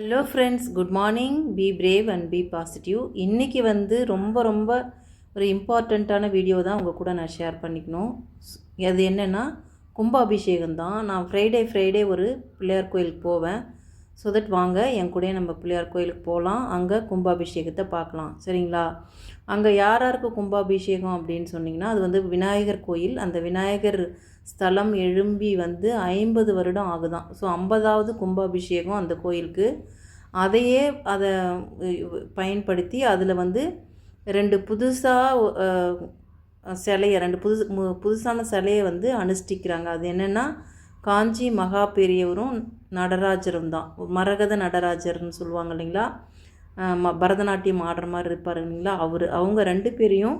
Hello friends, good morning. Be brave and be positive. இன்றைக்கி ரொம்ப ஒரு இம்பார்ட்டண்ட்டான வீடியோ தான் உங்கள் கூட நான் ஷேர் பண்ணிக்கணும். அது என்னென்னா கும்பாபிஷேகம் தான். நான் ஃப்ரைடே ஒரு பிள்ளையார் கோயிலுக்கு போவேன். ஸோ தட் வாங்க என் கூடயே நம்ம பிள்ளையார் கோயிலுக்கு போகலாம். அங்கே கும்பாபிஷேகத்தை பார்க்கலாம். சரிங்களா? அங்கே யாருக்கு கும்பாபிஷேகம் அப்படின்னு சொன்னிங்கன்னா, அது விநாயகர் கோயில். அந்த விநாயகர் ஸ்தலம் எழும்பி 50 வருடம் ஆகுதான். ஸோ 50வது கும்பாபிஷேகம் அந்த கோயிலுக்கு. அதை பயன்படுத்தி அதில் 2 புதுசான சிலையை அனுஷ்டிக்கிறாங்க. அது என்னென்னா, காஞ்சி மகா பெரியவரும் நடராஜரும் தான். மரகத நடராஜர்னு சொல்லுவாங்க இல்லைங்களா, பரதநாட்டியம் ஆடுற மாதிரி இருப்பார் இல்லைங்களா, அவங்க 2 பேரையும்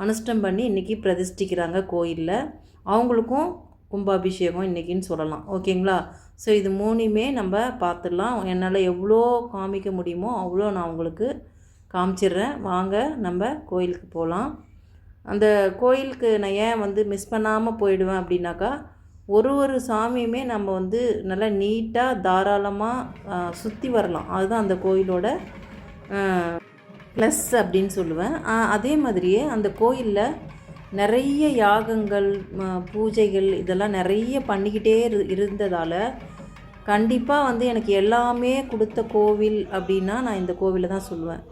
அனுஷ்டம் பண்ணி இன்றைக்கி பிரதிஷ்டிக்கிறாங்க கோயிலில். அவங்களுக்கும் கும்பாபிஷேகம் இன்றைக்கின்னு சொல்லலாம். ஓகேங்களா? ஸோ இது 3மே நம்ம பார்த்துடலாம். என்னால் எவ்வளோ காமிக்க முடியுமோ அவ்வளோ நான் உங்களுக்கு காமிச்சிடுறேன். வாங்க நம்ம கோயிலுக்கு போகலாம். அந்த கோயிலுக்கு நான் ஏன் மிஸ் பண்ணாமல் போயிடுவேன் அப்படின்னாக்கா, ஒரு சாமியுமே நம்ம நல்லா நீட்டாக தாராளமாக சுற்றி வரலாம். அதுதான் அந்த கோயிலோட ப்ளஸ் அப்படின்னு சொல்லுவேன். அதே மாதிரியே அந்த கோயிலில் நிறைய யாகங்கள், பூஜைகள் இதெல்லாம் நிறைய பண்ணிக்கிட்டே இருந்ததால் கண்டிப்பாக எனக்கு எல்லாமே கொடுத்த கோவில் அப்படின்னா நான் இந்த கோவிலை தான் சொல்லுவேன்.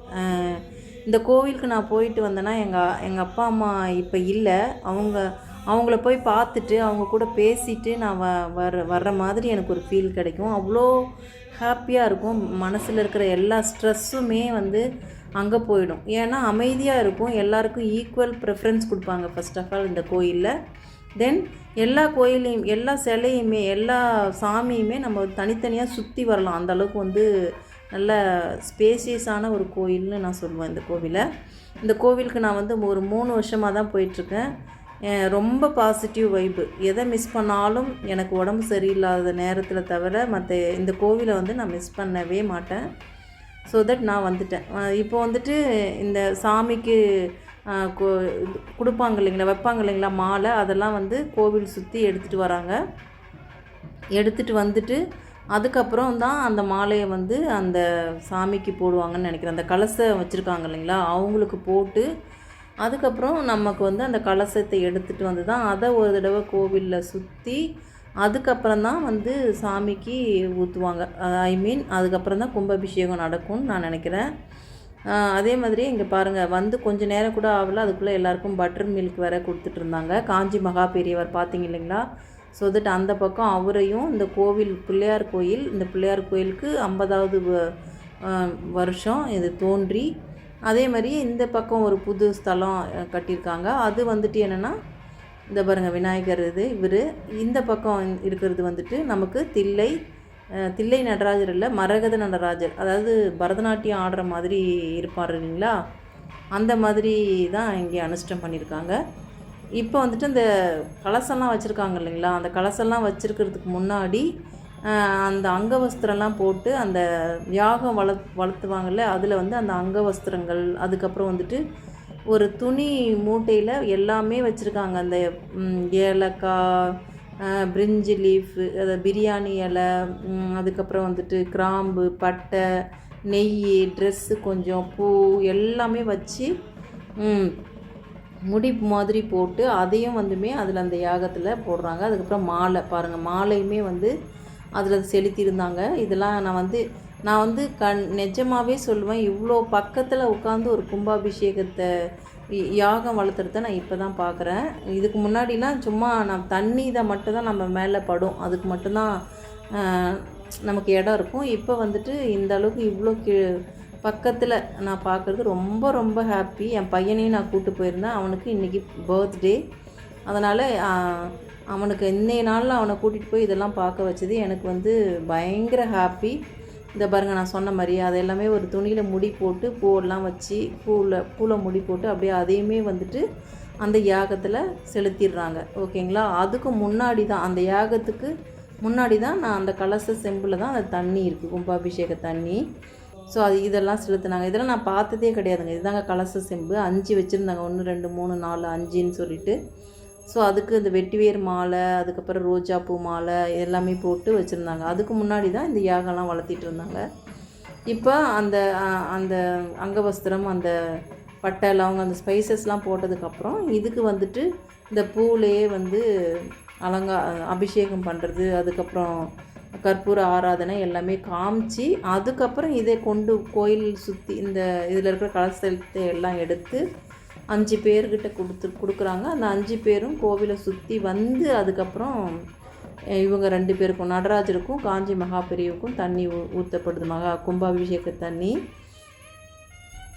இந்த கோவிலுக்கு நான் போயிட்டு வந்தேன்னா எங்கள் அப்பா அம்மா இப்போ இல்லை. அவங்கள போய் பார்த்துட்டு அவங்க கூட பேசிட்டு நான் வர்ற மாதிரி எனக்கு ஒரு ஃபீல் கிடைக்கும். அவ்வளோ ஹாப்பியாக இருக்கும். மனசில் இருக்கிற எல்லா ஸ்ட்ரெஸ்ஸுமே அங்கே போயிடும். ஏன்னா அமைதியாக இருக்கும். எல்லாருக்கும் ஈக்குவல் ப்ரிஃபரன்ஸ் கொடுப்பாங்க ஃபர்ஸ்ட் ஆஃப் ஆல் இந்த கோயிலில். தென் எல்லா கோயிலையும், எல்லா சிலையுமே, எல்லா சாமியுமே நம்ம தனித்தனியாக சுற்றி வரலாம். அந்தளவுக்கு நல்ல ஸ்பேசியஸான ஒரு கோயில்னு நான் சொல்லுவேன் இந்த கோவிலை. இந்த கோவிலுக்கு நான் ஒரு 3 வருஷமாக தான் போயிட்டுருக்கேன். ரொம்ப பாசிட்டிவ் வைப்பு. எதை மிஸ் பண்ணாலும் எனக்கு உடம்பு சரியில்லாத நேரத்தில் தவிர மற்ற இந்த கோவிலை நான் மிஸ் பண்ணவே மாட்டேன். ஸோ தட் நான் வந்துட்டேன். இப்போ இந்த சாமிக்கு கொடுப்பாங்க இல்லைங்களா, வைப்பாங்க இல்லைங்களா மாலை, அதெல்லாம் கோவில் சுற்றி எடுத்துகிட்டு வராங்க. எடுத்துகிட்டு வந்துட்டு அதுக்கப்புறம் தான் அந்த மாலையை அந்த சாமிக்கு போடுவாங்கன்னு நினைக்கிறேன். அந்த கலசம் வச்சுருக்காங்க இல்லைங்களா, அவங்களுக்கு போட்டு அதுக்கப்புறம் நமக்கு அந்த கலசத்தை எடுத்துகிட்டு தான் அதை ஒரு தடவை கோவிலில் சுற்றி அதுக்கப்புறம் தான் சாமிக்கு ஊற்றுவாங்க. அதுக்கப்புறம் தான் கும்பாபிஷேகம் நடக்கும்னு நான் நினைக்கிறேன். அதே மாதிரி இங்கே பாருங்கள், கொஞ்சம் நேரம் கூட ஆகல, அதுக்குள்ளே எல்லாருக்கும் பட்டர் மில்க் வேறு கொடுத்துட்ருந்தாங்க. காஞ்சி மகா பெரியவர் பார்த்தீங்க இல்லைங்களா. ஸோ தட் அந்த பக்கம் அவரையும் இந்த கோவில் பிள்ளையார் கோயில், இந்த பிள்ளையார் கோயிலுக்கு 50வது வருஷம் இது தோன்றி, அதே மாதிரி இந்த பக்கம் ஒரு புது ஸ்தலம் கட்டியிருக்காங்க. அது என்னென்னா, இந்த பாருங்கள் விநாயகர் இவர். இந்த பக்கம் இருக்கிறது நமக்கு தில்லை நடராஜர் இல்லை, மரகத நடராஜர். அதாவது பரதநாட்டியம் ஆடுற மாதிரி இருப்பார் இல்லைங்களா, அந்த மாதிரி தான் இங்கே அனுஷ்டம் பண்ணியிருக்காங்க. இப்போ இந்த கலசம்லாம் வச்சுருக்காங்க இல்லைங்களா, அந்த கலசம்லாம் வச்சுருக்கிறதுக்கு முன்னாடி அந்த அங்கவஸ்திரம்லாம் போட்டு அந்த யாகம் வளர்த்துவாங்கள்ல, அதில் அந்த அங்கவஸ்திரங்கள், அதுக்கப்புறம் ஒரு துணி மூட்டையில் எல்லாமே வச்சுருக்காங்க. அந்த ஏலக்காய், பிரிஞ்சி லீஃப், அதை பிரியாணி இலை, அதுக்கப்புறம் கிராம்பு, பட்டை, நெய், ட்ரெஸ்ஸு, கொஞ்சம் பூ எல்லாமே வச்சு முடி மாதிரி போட்டு அதையும் அதில் அந்த யாகத்தில் போடுறாங்க. அதுக்கப்புறம் மாலை பாருங்கள், மாலையுமே அதில் செலுத்தியிருந்தாங்க. இதெல்லாம் நான் நிஜமாகவே சொல்லுவேன், இவ்வளோ பக்கத்தில் உட்காந்து ஒரு கும்பாபிஷேகத்தை யாகம் வளர்த்துறத நான் இப்போ தான் பார்க்குறேன். இதுக்கு முன்னாடிலாம் சும்மா தண்ணி இதை மட்டும் தான் நம்ம மேலே படும், அதுக்கு மட்டும்தான் நமக்கு இடம் இருக்கும். இப்போ இந்த அளவுக்கு இவ்வளோ பக்கத்தில் நான் பார்க்குறது ரொம்ப ஹாப்பி. என் பையனையும் நான் கூப்பிட்டு போயிருந்தேன். அவனுக்கு இன்றைக்கி பர்த்டே. அதனால் அவனுக்கு இன்றைய நாளில் அவனை கூட்டிகிட்டு போய் இதெல்லாம் பார்க்க வச்சது எனக்கு பயங்கர ஹாப்பி. இந்த பாருங்கள், நான் சொன்ன மாதிரி அது எல்லாமே ஒரு துணியில் முடி போட்டு பூவெல்லாம் வச்சு பூவில் முடி போட்டு அப்படியே அதையுமே அந்த யாகத்தில் செலுத்திடுறாங்க. ஓகேங்களா? அதுக்கு முன்னாடி தான், அந்த யாகத்துக்கு முன்னாடி தான் நான் அந்த கலச செம்பில் தான் அந்த தண்ணி இருக்குது, கும்பாபிஷேக தண்ணி. ஸோ இதெல்லாம் செலுத்தினாங்க. இதெல்லாம் நான் பார்த்ததே கிடையாதுங்க. இதுதாங்க கலச செம்பு. 5 வச்சுருந்தாங்க, 1 2 3 4 5ன்னு சொல்லிட்டு. ஸோ அதுக்கு இந்த வெட்டிவேர் மாலை, அதுக்கப்புறம் ரோஜா பூ மாலை எல்லாமே போட்டு வச்சுருந்தாங்க. அதுக்கு முன்னாடி தான் இந்த யாகம்லாம் வளர்த்திட்டு இருந்தாங்க. இப்போ அந்த அங்கவஸ்திரம், அந்த பட்டை, லவங்கம், அந்த ஸ்பைசஸ்லாம் போட்டதுக்கப்புறம் இதுக்கு வந்துட்டு இந்த பூவிலேயே வந்து அபிஷேகம் பண்ணுறது, அதுக்கப்புறம் கற்பூர ஆராதனை எல்லாமே காமிச்சு, அதுக்கப்புறம் இதை கொண்டு கோயில் சுற்றி இந்த இதில் இருக்கிற கலசத்தை எல்லாம் எடுத்து 5 பேர்கிட்ட கொடுக்குறாங்க. அந்த 5 பேரும் கோவிலை சுற்றி வந்து அதுக்கப்புறம் இவங்க 2 பேருக்கும், நடராஜருக்கும் காஞ்சி மகாபெரிவுக்கும் தண்ணி ஊற்றப்படுது, கும்பாபிஷேக தண்ணி.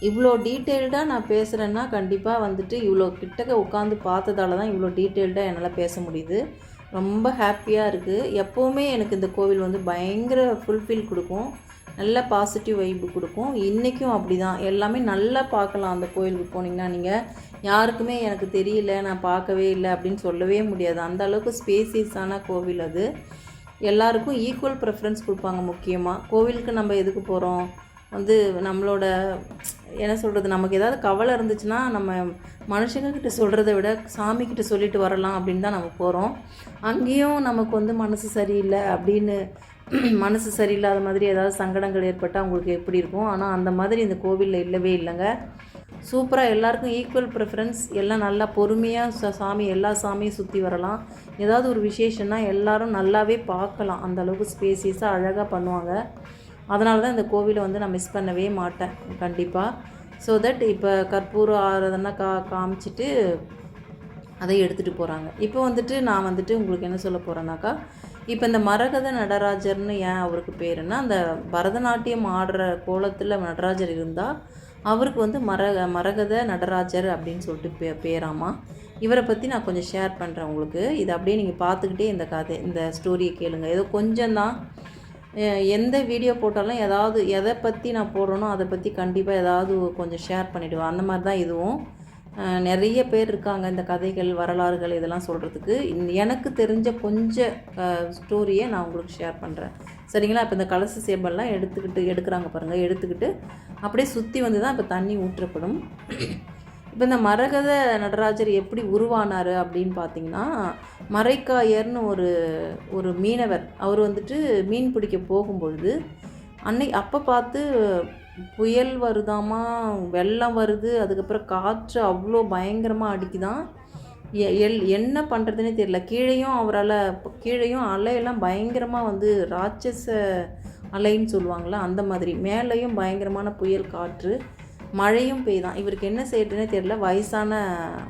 இவ்வளோ டீட்டெயில்டாக நான் பேசுகிறேன்னா கண்டிப்பாக வந்துட்டு இவ்வளோ கிட்டக்க உட்காந்து பார்த்ததால தான் இவ்வளோ டீட்டெயில்டாக என்னால் பேச முடியுது. ரொம்ப ஹாப்பியாக இருக்குது. எப்போவுமே எனக்கு இந்த கோவில் வந்து பயங்கர ஃபுல்ஃபில் கொடுக்கும், நல்ல பாசிட்டிவ் வைப்பு கொடுக்கும். இன்றைக்கும் அப்படி தான். எல்லாமே நல்லா பார்க்கலாம். அந்த கோயிலுக்கு போனீங்கன்னா நீங்கள் யாருக்குமே எனக்கு தெரியல, நான் பார்க்கவே இல்லை அப்படின்னு சொல்லவே முடியாது. அந்த அளவுக்கு ஸ்பேசியஸான கோவில் அது. எல்லாருக்கும் ஈக்குவல் ப்ரெஃபரன்ஸ் கொடுப்பாங்க. முக்கியமாக கோவிலுக்கு நம்ம எதுக்கு போகிறோம் வந்து நம்மளோட என்ன சொல்கிறது, நமக்கு ஏதாவது கவலை இருந்துச்சுன்னா நம்ம மனுஷங்கக்கிட்ட சொல்கிறத விட சாமிக்கிட்ட சொல்லிட்டு வரலாம் அப்படின்னு தான் நம்ம போகிறோம். அங்கேயும் நமக்கு வந்து மனசு சரியில்லை அப்படின்னு மனசு சரியில்லாத மாதிரி ஏதாவது சங்கடங்கள் ஏற்பட்டால் அவங்களுக்கு எப்படி இருக்கும். ஆனால் அந்த மாதிரி இந்த கோவிலில் இல்லவே இல்லைங்க. சூப்பராக எல்லாருக்கும் ஈக்குவல் ப்ரிஃபரன்ஸ். எல்லாம் நல்லா பொறுமையாக சாமி எல்லா சாமியும் சுற்றி வரலாம். ஏதாவது ஒரு விசேஷம்னா எல்லோரும் நல்லாவே பார்க்கலாம். அந்தளவுக்கு ஸ்பேசியஸாக அழகாக பண்ணுவாங்க. அதனால தான் இந்த கோவிலை வந்து நான் மிஸ் பண்ணவே மாட்டேன் கண்டிப்பாக. ஸோ தட் இப்போ கற்பூர ஆராதனை காமிச்சிட்டு அதை எடுத்துகிட்டு போகிறாங்க. இப்போ வந்துட்டு நான் வந்துட்டு உங்களுக்கு என்ன சொல்ல போகிறேன்னாக்கா, இப்போ இந்த மரகத நடராஜர்னு ஏன் அவருக்கு பேருன்னா, அந்த பரதநாட்டியம் ஆடுற கோலத்தில் நடராஜர் இருந்தால் அவருக்கு வந்து மரகத நடராஜர் அப்படின்னு சொல்லிட்டு பேராமா. இவரை பற்றி நான் கொஞ்சம் ஷேர் பண்ணுறேன் உங்களுக்கு. இதை அப்படியே நீங்கள் பார்த்துக்கிட்டே இந்த ஸ்டோரியை கேளுங்க. ஏதோ கொஞ்சம் தான். எந்த வீடியோ போட்டாலும் எதை பற்றி நான் போடுறேனோ அதை பற்றி கண்டிப்பாக ஏதாவது கொஞ்சம் ஷேர் பண்ணிவிடுவேன். அந்த மாதிரி தான் இதுவும். நிறைய பேர் இருக்காங்க இந்த கதைகள், வரலாறுகள் இதெல்லாம் சொல்கிறதுக்கு. எனக்கு தெரிஞ்ச கொஞ்சம் ஸ்டோரியை நான் உங்களுக்கு ஷேர் பண்ணுறேன், சரிங்களா? இப்போ இந்த கலச சேபல்லாம் எடுக்கிறாங்க பாருங்கள். எடுத்துக்கிட்டு அப்படியே சுற்றி வந்து தான் இப்போ தண்ணி ஊற்றப்படும். இப்போ இந்த மரகத நடராஜர் எப்படி உருவானார் அப்படின்னு பார்த்தீங்கன்னா, மரைக்காயர்னு ஒரு மீனவர். அவர் வந்துட்டு மீன் பிடிக்க போகும்பொழுது அப்போ பார்த்து புயல் வருதாமா, வெள்ளம் வருது, அதுக்கப்புறம் காற்று அவ்வளோ பயங்கரமாக அடிக்குதான். என்ன பண்ணுறதுனே தெரியல. கீழேயும் அலையெல்லாம் பயங்கரமாக வந்து ராட்சச அலைன்னு சொல்லுவாங்களா அந்த மாதிரி. மேலேயும் பயங்கரமான புயல் காற்று, மழையும் பெய்தான். இவருக்கு என்ன செய்யறதுனே தெரியல.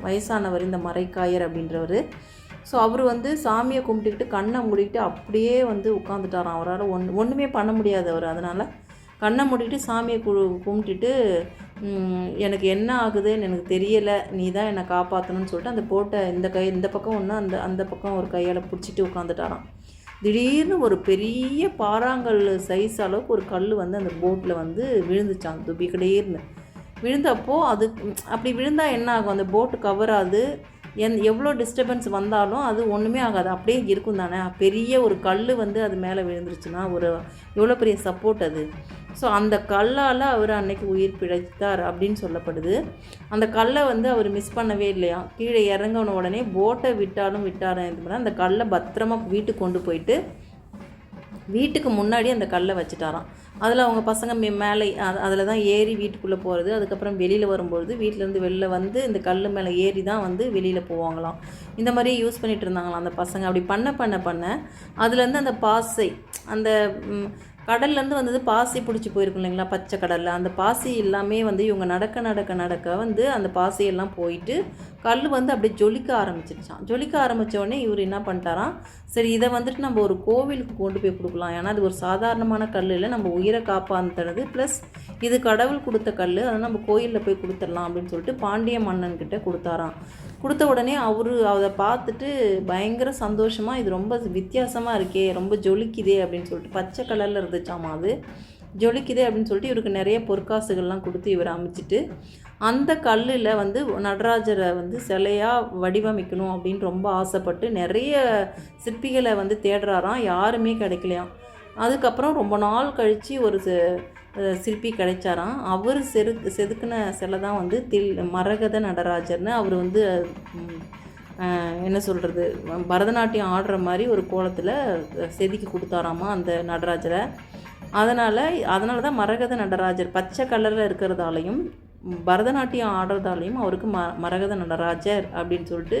வயசானவர் இந்த மரைக்காயர் அப்படின்றவர். ஸோ அவர் வந்து சாமியை கும்பிட்டுக்கிட்டு கண்ணை மூடிக்கிட்டு அப்படியே வந்து உட்காந்துட்டாராம். அவரால் ஒன்றுமே பண்ண முடியாது அவர். அதனால் கண்ணை மூடிட்டு சாமியை கும்பிட்டுட்டு, எனக்கு என்ன ஆகுதுன்னு எனக்கு தெரியலை, நீ தான் என்னை காப்பாற்றணும்னு சொல்லிட்டு அந்த போட்டை இந்த பக்கம் ஒன்று அந்த பக்கம் ஒரு கையால் பிடிச்சிட்டு உட்காந்துட்டாராம். திடீர்னு ஒரு பெரிய பாறாங்கல் சைஸ் அளவுக்கு ஒரு கல் வந்து அந்த போட்டில் வந்து விழுந்துச்சான். திடீர்னு விழுந்தப்போ அப்படி விழுந்தால் என்ன ஆகும், அந்த போட்டு கவராது. எவ்வளோ டிஸ்டர்பன்ஸ் வந்தாலும் அது ஒன்றுமே ஆகாது, அப்படியே இருக்கும் தானே. பெரிய ஒரு கல் வந்து அது மேலே விழுந்துருச்சுன்னா எவ்வளோ பெரிய சப்போர்ட் அது. ஸோ அந்த கல்லால் அவர் அன்னைக்கு உயிர் பிழைத்தார் அப்படின்னு சொல்லப்படுது. அந்த கல்லை வந்து அவர் மிஸ் பண்ணவே இல்லையா. கீழே இறங்கின உடனே போட்டை விட்டாலும் அந்த கல்லை பத்திரமா வீட்டுக்கு கொண்டு போயிட்டு வீட்டுக்கு முன்னாடி அந்த கல்லை வச்சுட்டாராம். அதில் அவங்க பசங்க மேலே அதில் தான் ஏறி வீட்டுக்குள்ளே போகிறது. அதுக்கப்புறம் வெளியில் வரும்பொழுது வீட்டிலேருந்து வெளில வந்து இந்த கல் மேலே ஏறி தான் வந்து வெளியில் போவாங்களாம். இந்த மாதிரி யூஸ் பண்ணிகிட்டு இருந்தாங்களாம் அந்த பசங்க. அப்படி பண்ண அதுலேருந்து அந்த பாசை, அந்த கடல்லேருந்து வந்தது பாசி பிடிச்சி போயிருக்கும் இல்லைங்களா, பச்சை கடலில். அந்த பாசி எல்லாமே வந்து இவங்க நடக்க வந்து அந்த பாசியெல்லாம் போயிட்டு கல் வந்து அப்படியே ஜொலிக்க ஆரம்பிச்சிருச்சான். ஜொலிக்க ஆரம்பித்தோடனே இவர் என்ன பண்ணிட்டாராம், சரி இதை வந்துட்டு நம்ம ஒரு கோவிலுக்கு கொண்டு போய் கொடுக்கலாம். ஏன்னா அது ஒரு சாதாரணமான கல் இல்லை, நம்ம உயிரை காப்பாற்றுறது, ப்ளஸ் இது கடவுள் கொடுத்த கல், அதை நம்ம கோயிலில் போய் கொடுத்துடலாம் அப்படின்னு சொல்லிட்டு பாண்டிய மன்னன்கிட்ட கொடுத்தாராம். கொடுத்த உடனே அதை பார்த்துட்டு பயங்கர சந்தோஷமாக, இது ரொம்ப வித்தியாசமாக இருக்கே, ரொம்ப ஜொலிக்குதே அப்படின்னு சொல்லிட்டு, பச்சை கலரில் இருந்துச்சாமா அது, ஜொலிக்குதே அப்படின்னு சொல்லிட்டு இவருக்கு நிறைய பொற்காசுகள்லாம் கொடுத்து இவர் அமைச்சிட்டு அந்த கல்லில் வந்து நடராஜரை வந்து சிலையாக வடிவமைக்கணும் அப்படின்னு ரொம்ப ஆசைப்பட்டு நிறைய சிற்பிகளை வந்து தேடுறாராம். யாருமே கிடைக்கலையாம். அதுக்கப்புறம் ரொம்ப நாள் கழித்து ஒரு சிற்பி கிடைச்சாராம். அவர் செதுக்கின சிலை தான் வந்து மரகத நடராஜர்னு. அவர் வந்து என்ன சொல்கிறது, பரதநாட்டியம் ஆடுற மாதிரி ஒரு கோலத்தில் செதுக்கி கொடுத்தாராமா அந்த நடராஜரை. அதனால தான் மரகத நடராஜர் பச்சை கலரில் இருக்கிறதாலையும் பரதநாட்டியம் ஆடுறதாலையும் அவருக்கு மரகத நடராஜர் அப்படின்னு சொல்லிட்டு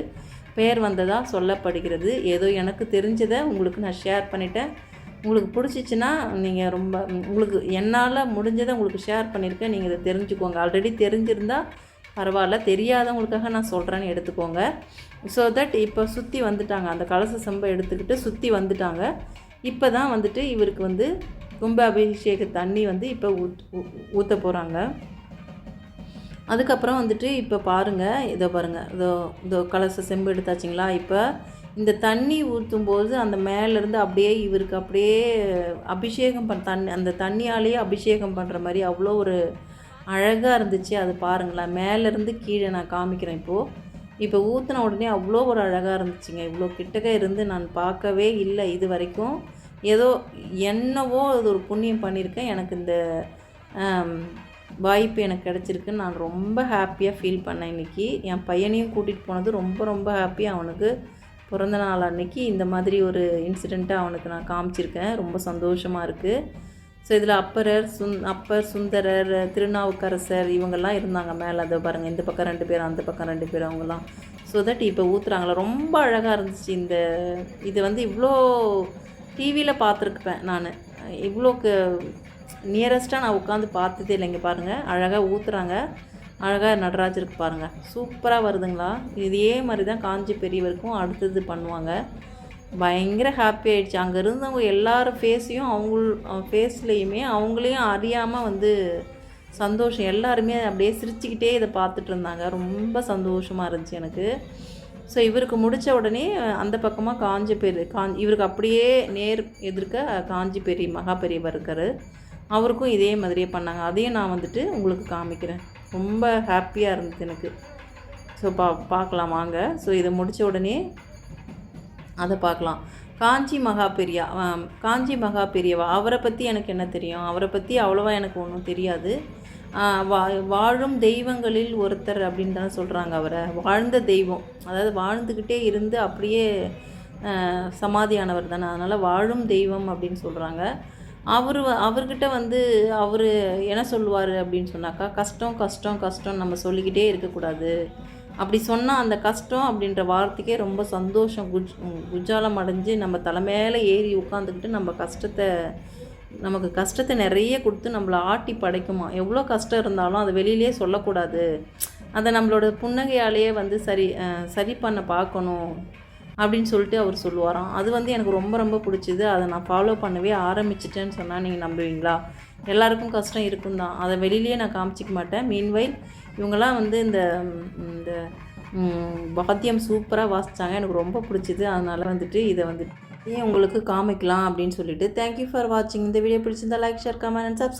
பெயர் வந்ததாக சொல்லப்படுகிறது. ஏதோ எனக்கு தெரிஞ்சதை உங்களுக்கு நான் ஷேர் பண்ணிட்டேன். உங்களுக்கு பிடிச்சிச்சின்னா நீங்கள் ரொம்ப உங்களுக்கு என்னால் முடிஞ்சதை உங்களுக்கு ஷேர் பண்ணியிருக்கேன். நீங்கள் இதை தெரிஞ்சுக்கோங்க. ஆல்ரெடி தெரிஞ்சிருந்தால் பரவாயில்ல, தெரியாதவங்களுக்காக நான் சொல்கிறேன்னு எடுத்துக்கோங்க. ஸோ தட் இப்போ சுற்றி வந்துட்டாங்க, அந்த கலச செம்பை எடுத்துக்கிட்டு சுற்றி வந்துட்டாங்க. இப்போ தான் வந்துட்டு இவருக்கு வந்து கும்பாபிஷேக தண்ணி வந்து இப்போ ஊற்ற போகிறாங்க. அதுக்கப்புறம் வந்துட்டு இப்போ பாருங்கள், இதோ பாருங்கள், இதோ கலச செம்பு எடுத்தாச்சிங்களா. இப்போ இந்த தண்ணி ஊற்றும்போது அந்த மேலேருந்து அப்படியே இவருக்கு அப்படியே அபிஷேகம் அந்த தண்ணியாலேயே அபிஷேகம் பண்ணுற மாதிரி அவ்வளோ ஒரு அழகாக இருந்துச்சு. அது பாருங்களேன், மேலேருந்து கீழே நான் காமிக்கிறேன். இப்போ ஊற்றின உடனே அவ்வளோ ஒரு அழகாக இருந்துச்சுங்க. இவ்வளோ கிட்டக்க இருந்து நான் பார்க்கவே இல்லை இது வரைக்கும். ஏதோ என்னவோ அது ஒரு புண்ணியம் பண்ணியிருக்கேன். எனக்கு இந்த வாய்ப்பு எனக்கு கிடச்சிருக்குன்னு நான் ரொம்ப ஹாப்பியாக ஃபீல் பண்ணேன். இன்றைக்கி என் பையனையும் கூட்டிகிட்டு போனது ரொம்ப ரொம்ப ஹாப்பி. அவனுக்கு பிறந்த நாள் அன்றைக்கி இந்த மாதிரி ஒரு இன்சிடெண்ட்டை அவனுக்கு நான் காமிச்சிருக்கேன். ரொம்ப சந்தோஷமாக இருக்குது. ஸோ இதில் அப்பர் சுந்தரர், திருநாவுக்கரசர் இவங்கெல்லாம் இருந்தாங்க மேலே. அதை பாருங்கள், இந்த பக்கம் 2 பேர், அந்த பக்கம் 2 பேர், அவங்கெல்லாம். ஸோ தட் இப்போ ஊற்றுறாங்களா, ரொம்ப அழகாக இருந்துச்சு. இது வந்து இவ்வளோ டிவியில் பார்த்துருப்பேன் நான். இவ்வளோக்கு நியரஸ்ட்டாக நான் உட்காந்து பார்த்ததே இல்லைங்க. பாருங்கள், அழகாக ஊற்றுறாங்க. அழகாக நடராஜருக்கு பாருங்கள், சூப்பராக வருதுங்களா. இதே மாதிரி தான் காஞ்சி பெரியவருக்கும் அடுத்தது பண்ணுவாங்க. பயங்கர ஹாப்பி ஆகிடுச்சு. அங்கே இருந்தவங்க எல்லாரும் ஃபேஸ்லேயுமே அவங்களையும் அறியாமல் வந்து சந்தோஷம். எல்லாருமே அப்படியே சிரிச்சுக்கிட்டே இதை பார்த்துட்டு இருந்தாங்க. ரொம்ப சந்தோஷமாக இருந்துச்சு எனக்கு. ஸோ இவருக்கு முடித்த உடனே அந்த பக்கமாக இவருக்கு அப்படியே நேர் எதிர்க்க காஞ்சி மகா பெரியவர் இருக்கார். அவருக்கும் இதே மாதிரியே பண்ணாங்க. அதையும் நான் வந்துட்டு உங்களுக்கு காமிக்கிறேன். ரொம்ப ஹாப்பியாக இருந்தது எனக்கு. ஸோ பார்க்கலாம் வாங்க. ஸோ இதை முடித்த உடனே அதை பார்க்கலாம். காஞ்சி மகா பெரியவா அவரை பற்றி எனக்கு என்ன தெரியும்? அவரை பற்றி அவ்வளோவா எனக்கு ஒன்றும் தெரியாது. வாழும் தெய்வங்களில் ஒருத்தர் அப்படின்னு தானே சொல்கிறாங்க அவரை. வாழ்ந்த தெய்வம், அதாவது வாழ்ந்துக்கிட்டே இருந்து அப்படியே சமாதியானவர் தானே, அதனால் வாழும் தெய்வம் அப்படின்னு சொல்கிறாங்க. அவர்கிட்ட வந்து அவர் என்ன சொல்லுவார் அப்படின்னு சொன்னாக்கா, கஷ்டம் கஷ்டம் கஷ்டம் நம்ம சொல்லிக்கிட்டே இருக்கக்கூடாது. அப்படி சொன்னால் அந்த கஷ்டம் அப்படின்ற வார்த்தைக்கே ரொம்ப சந்தோஷம் குஜாலம் அடைஞ்சு நம்ம தலைமையில ஏறி உட்காந்துக்கிட்டு நமக்கு கஷ்டத்தை நிறைய கொடுத்து நம்மளை ஆட்டி படைக்குமா. எவ்வளோ கஷ்டம் இருந்தாலும் அதை வெளியிலே சொல்லக்கூடாது. அதை நம்மளோட புன்னகையாலேயே வந்து சரி பண்ண பார்க்கணும் அப்படின்னு சொல்லிட்டு அவர் சொல்லுவாராம். அது வந்து எனக்கு ரொம்ப ரொம்ப பிடிச்சிது. அதை நான் ஃபாலோ பண்ணவே ஆரம்பிச்சிட்டேன்னு சொன்னால் நீங்கள் நம்புவீங்களா? எல்லாருக்கும் கஷ்டம் இருக்கும் தான், அதை வெளியிலேயே நான் காமிச்சிக்க மாட்டேன். மீன்வைல் இவங்கெல்லாம் வந்து இந்த வாத்தியம் சூப்பராக வாசித்தாங்க, எனக்கு ரொம்ப பிடிச்சிது. அதனால் வந்துட்டு இதை வந்துட்டு உங்களுக்கு காமிக்கலாம் அப்படின்னு சொல்லிட்டு. தேங்க்யூ ஃபார் வாட்சிங். இந்த வீடியோ பிடிச்சிருந்தா like, share, comment and subscribe.